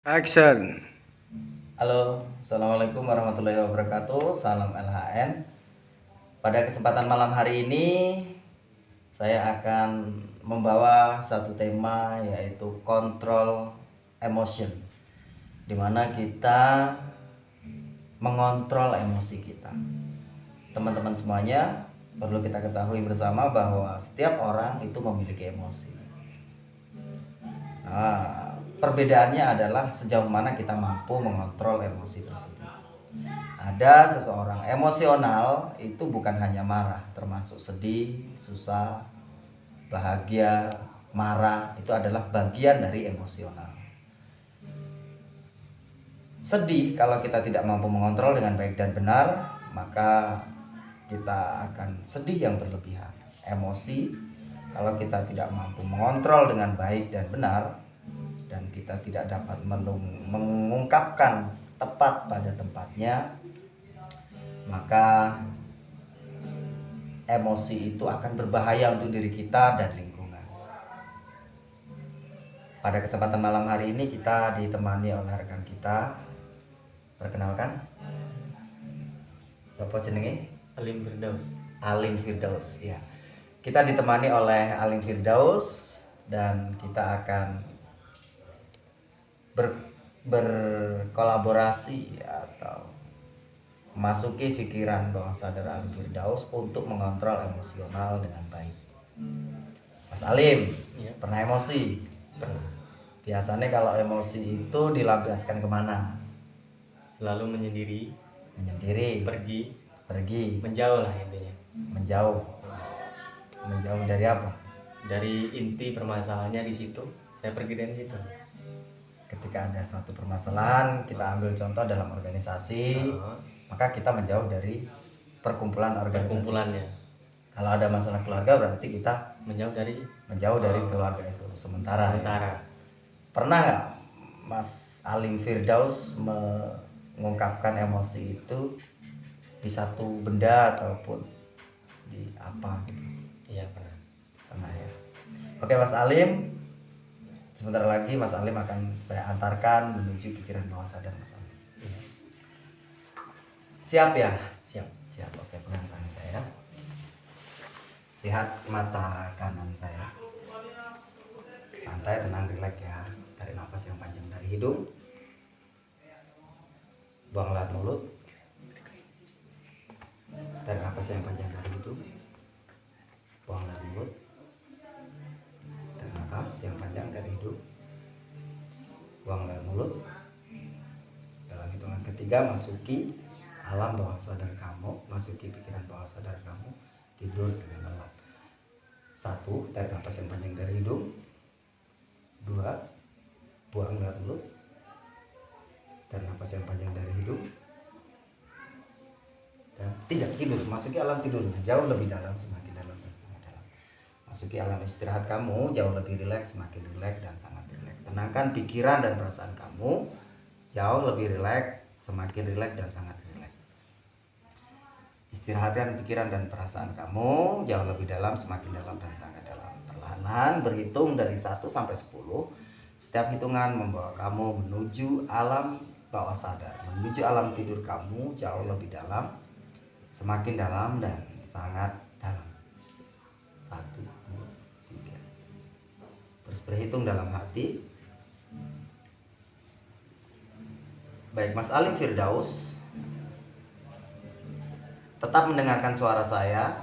Action. Halo, Assalamualaikum warahmatullahi wabarakatuh. Salam LHN. Pada kesempatan malam hari ini saya akan membawa satu tema, yaitu kontrol emotion, dimana kita mengontrol emosi kita. Teman-teman semuanya, perlu kita ketahui bersama bahwa setiap orang itu memiliki emosi. Nah, perbedaannya adalah sejauh mana kita mampu mengontrol emosi tersebut. Ada seseorang emosional itu bukan hanya marah, termasuk sedih, susah, bahagia, marah, itu adalah bagian dari emosional. Sedih, kalau kita tidak mampu mengontrol dengan baik dan benar, maka kita akan sedih yang berlebihan. Emosi, kalau kita tidak mampu mengontrol dengan baik dan benar, dan kita tidak dapat mengungkapkan tepat pada tempatnya, maka emosi itu akan berbahaya untuk diri kita dan lingkungan. Pada kesempatan malam hari ini kita ditemani oleh rekan kita. Perkenalkan, siapa jenenge? Alim Firdaus. Alim Firdaus, ya. Kita ditemani oleh Alim Firdaus dan kita akan berkolaborasi atau memasuki pikiran bawah sadar Alim Firdaus untuk mengontrol emosional dengan baik. Mas Alim, Ya, pernah emosi? pernah. Biasanya kalau emosi itu dilampiaskan kemana? Selalu menyendiri, Menyendiri, pergi, menjauh lah intinya. menjauh. Menjauh dari apa? Dari inti permasalahannya di situ. Saya pergi dari situ. Ketika ada suatu permasalahan, kita ambil contoh dalam organisasi, maka kita menjauh dari perkumpulan organisasi. Perkumpulannya. Kalau ada masalah keluarga, berarti kita Menjauh dari keluarga itu sementara. sementara. Pernah nggak Mas Alim Firdaus mengungkapkan emosi itu di satu benda ataupun di apa gitu? Iya, pernah. Pernah ya. Oke Mas Alim, sebentar lagi Mas Alim akan saya antarkan menuju pikiran bawah sadar Mas Alim. Iya. Siap ya? Siap. Siap. Oke, pegang tangan saya. Lihat mata kanan saya. Santai, tenang, rileks ya. Tarik nafas yang panjang dari hidung. Buang lewat mulut. Tarik nafas yang panjang dari hidung. Buang lewat mulut. Tarik nafas yang panjang dari hidung. Buang lewat mulut. Dalam hitungan ketiga, masuki alam bawah sadar kamu, masuki pikiran bawah sadar kamu, tidur dengan lelap. 1, tarik nafas yang panjang dari hidung. 2, buang lewat mulut. Tarik nafas yang panjang dari hidung. Dan 3, tidur, masuki alam tidur, jauh lebih dalam, semakin dalam dan sangat dalam. Masuki alam istirahat kamu, jauh lebih rileks, semakin rileks dan sangat rileks. Tenangkan pikiran dan perasaan kamu, jauh lebih rileks, semakin rileks dan sangat rileks. Istirahatkan pikiran dan perasaan kamu, jauh lebih dalam, semakin dalam dan sangat dalam. Perlahan-lahan berhitung dari 1 sampai 10. Setiap hitungan membawa kamu menuju alam bawah sadar, menuju alam tidur kamu, jauh lebih dalam, semakin dalam dan sangat dalam. 1, 2, 3. Terus berhitung dalam hati. Baik, Mas Alim Firdaus, tetap mendengarkan suara saya.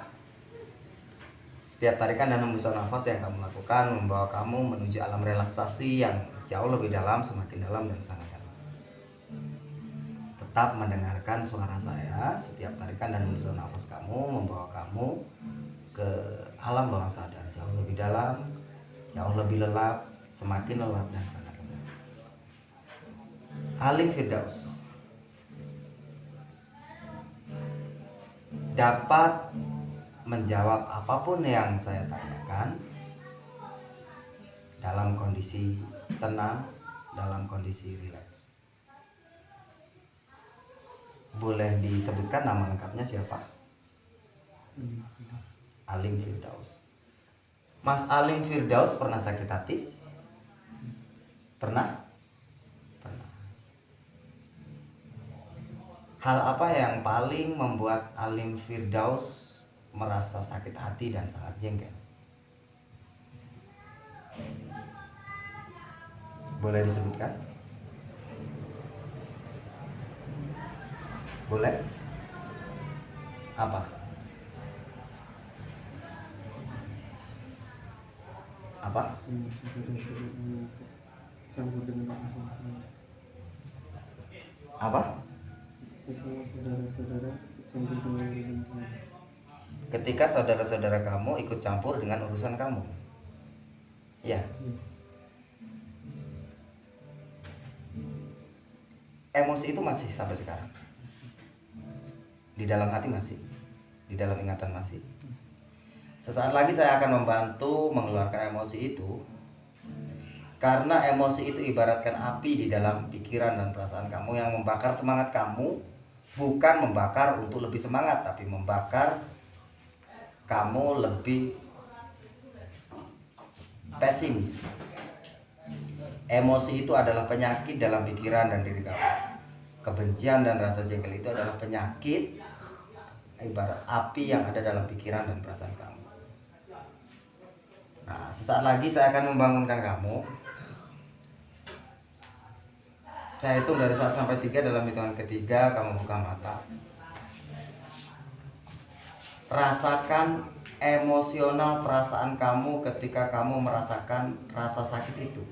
Setiap tarikan dan hembusan nafas yang kamu lakukan membawa kamu menuju alam relaksasi yang jauh lebih dalam, semakin dalam dan sangat dalam. Tetap mendengarkan suara saya. Setiap tarikan dan hembusan nafas kamu membawa kamu ke alam bawah sadar, jauh lebih dalam, jauh lebih lelap, semakin lelap dan sangat lelap. Alim Firdaus dapat menjawab apapun yang saya tanyakan dalam kondisi tenang, dalam kondisi rileks. Boleh disebutkan nama lengkapnya siapa? Alim Firdaus. Mas Alim Firdaus pernah sakit hati? Pernah? Pernah. Hal apa yang paling membuat Alim Firdaus merasa sakit hati dan sangat jengkel? Boleh disebutkan? Boleh? Apa? Apa? Apa? Ketika saudara-saudara kamu ikut campur dengan urusan kamu. Ya. Emosi itu masih sampai sekarang. Di dalam hati masih. Di dalam ingatan masih. Sesaat lagi saya akan membantu mengeluarkan emosi itu. Karena emosi itu ibaratkan api di dalam pikiran dan perasaan kamu yang membakar semangat kamu. Bukan membakar untuk lebih semangat, tapi membakar kamu lebih pesimis. Emosi itu adalah penyakit dalam pikiran dan diri kamu. Kebencian dan rasa jengkel itu adalah penyakit ibarat api yang ada dalam pikiran dan perasaan kamu. Nah, sesaat lagi saya akan membangunkan kamu. Saya hitung dari 1 sampai 3. Dalam hitungan ketiga kamu buka mata. Rasakan emosional perasaan kamu ketika kamu merasakan rasa sakit itu.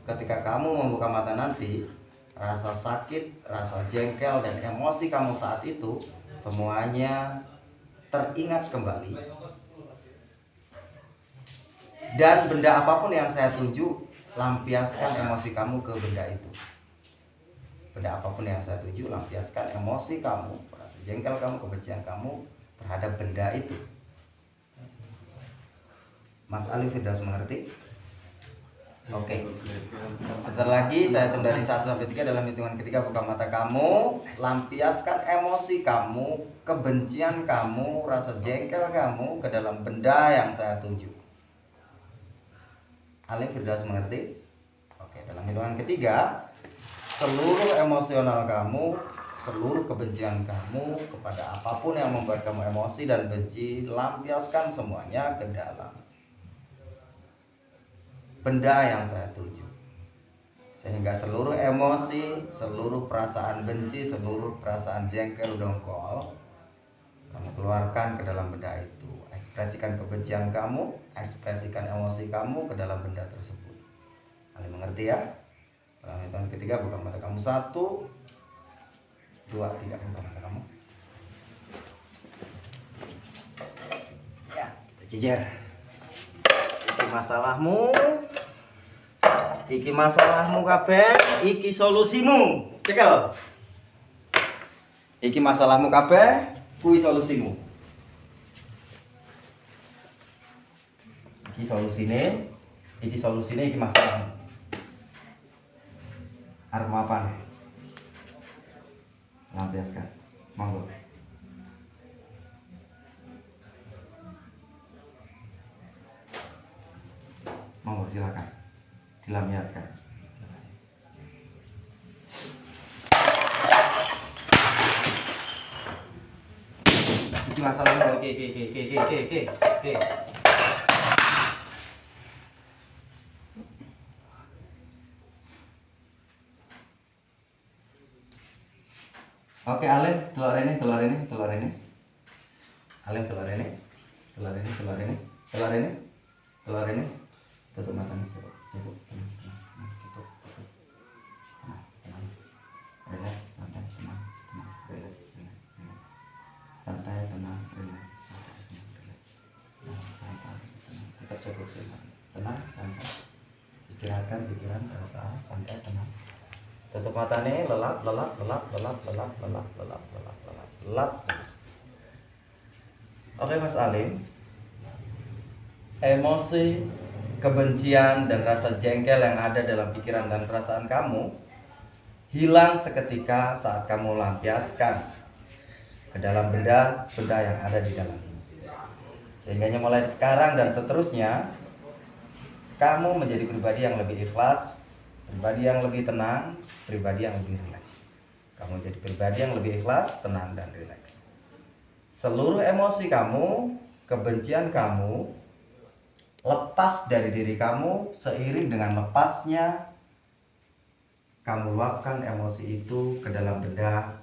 Ketika kamu membuka mata nanti, rasa sakit, rasa jengkel, dan emosi kamu saat itu semuanya teringat kembali. Dan benda apapun yang saya tunjuk, lampiaskan emosi kamu ke benda itu. Benda apapun yang saya tuju, lampiaskan emosi kamu, rasa jengkel kamu, kebencian kamu terhadap benda itu. Mas Alim Firdaus mengerti? Oke. Sebentar lagi saya hitung dari 1 sampai 3. Dalam hitungan ketiga buka mata kamu, lampiaskan emosi kamu, kebencian kamu, rasa jengkel kamu ke dalam benda yang saya tunjuk. Alim Firdaus mengerti? Oke, dalam hitungan ketiga, seluruh emosional kamu, seluruh kebencian kamu kepada apapun yang membuat kamu emosi dan benci, lampiaskan semuanya ke dalam benda yang saya tuju. Sehingga seluruh emosi, seluruh perasaan benci, seluruh perasaan jengkel, dongkol, kamu keluarkan ke dalam benda itu. Ekspresikan kebencian kamu, ekspresikan emosi kamu ke dalam benda tersebut. Kalian mengerti ya? Dalam hitungan ketiga buka mata kamu. 1, 2, 3. Buka mata kamu. Ya, kita jejer. Iki masalahmu. Iki masalahmu kabeh, iki solusimu. Cekel. Iki masalahmu kabeh, kuwi solusimu. Iki solusine, iki masalahmu. Arep mapan. Lampiaskan. Monggo. Monggo silakan. Dilampiaskan. Iki masalahmu. Oke. Oke, Alim, telur ini. Alim, telur ini. Tutup matanya, tutup. Tutup. Tenang. Relax, santai, tenang. Relax. Santai, tenang, relax. Santai, tenang. Tetap cukup tenang, santai. Istirahatkan pikiran, perasaan, santai, tenang. Tutup matanya, lelap. Oke, Mas Alim. Emosi, kebencian, dan rasa jengkel yang ada dalam pikiran dan perasaan kamu hilang seketika saat kamu lampiaskan ke dalam benda yang ada di dalam ini. Sehingga mulai sekarang dan seterusnya, kamu menjadi pribadi yang lebih ikhlas, pribadi yang lebih tenang, pribadi yang lebih rileks. Kamu jadi pribadi yang lebih ikhlas, tenang, dan rileks. Seluruh emosi kamu, kebencian kamu, lepas dari diri kamu. Seiring dengan lepasnya, kamu luapkan emosi itu ke dalam bedah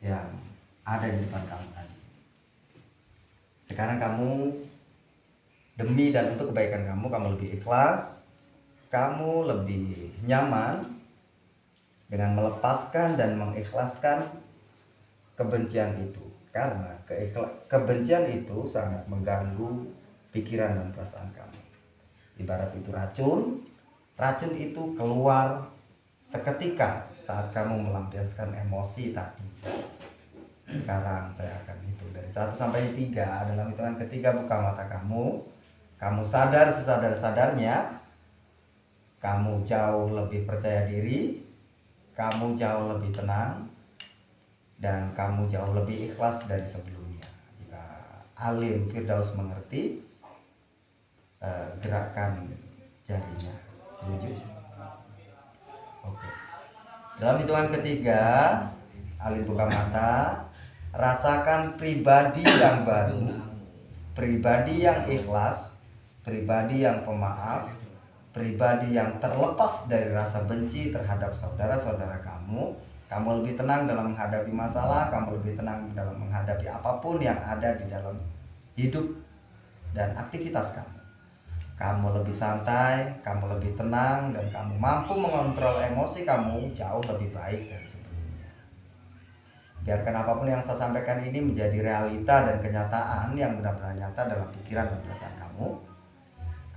yang ada di depan kamu tadi. Sekarang kamu, demi dan untuk kebaikan kamu lebih ikhlas, kamu lebih nyaman dengan melepaskan dan mengikhlaskan kebencian itu. Karena kebencian itu sangat mengganggu pikiran dan perasaan kamu. Ibarat itu racun, racun itu keluar seketika saat kamu melampiaskan emosi tadi. Sekarang saya akan hitung dari 1 sampai 3. Dalam hitungan ketiga buka mata kamu. Kamu sadar sesadar-sadarnya. Kamu jauh lebih percaya diri. Kamu jauh lebih tenang. Dan kamu jauh lebih ikhlas dari sebelumnya. Jika Alim Firdaus mengerti, gerakan jarinya. Setuju? Oke. Dalam hitungan ketiga, Alim buka mata. Rasakan pribadi yang baru, pribadi yang ikhlas, pribadi yang pemaaf, pribadi yang terlepas dari rasa benci terhadap saudara-saudara kamu. Kamu lebih tenang dalam menghadapi masalah, kamu lebih tenang dalam menghadapi apapun yang ada di dalam hidup dan aktivitas kamu. Kamu lebih santai, kamu lebih tenang, dan kamu mampu mengontrol emosi kamu jauh lebih baik dari sebelumnya. Biarkan apapun yang saya sampaikan ini menjadi realita dan kenyataan yang benar-benar nyata dalam pikiran dan perasaan kamu.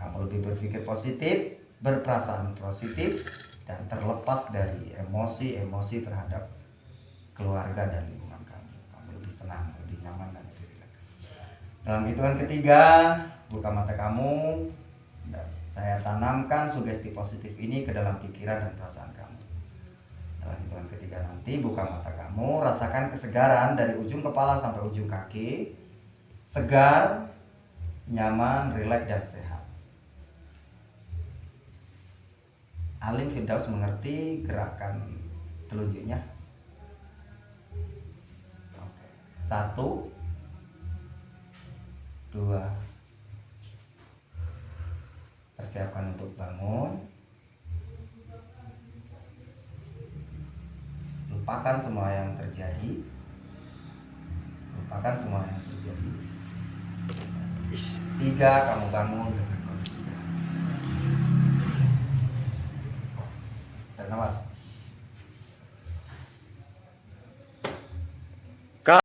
Kamu lebih berpikir positif, berperasaan positif, dan terlepas dari emosi-emosi terhadap keluarga dan lingkungan kamu. Kamu lebih tenang, lebih nyaman, dan lebih rileks. Dalam hitungan ketiga, buka mata kamu. Dan saya tanamkan sugesti positif ini ke dalam pikiran dan perasaan kamu. Dalam hitungan ketiga nanti, buka mata kamu. Rasakan kesegaran dari ujung kepala sampai ujung kaki. Segar, nyaman, rileks, dan sehat. Alim Firdaus mengerti gerakan telunjuknya. Oke. 1, 2. Persiapkan untuk bangun. Lupakan semua yang terjadi. Lupakan semua yang terjadi. 3, kamu bangun dengan kondisi sehat. Dan awas,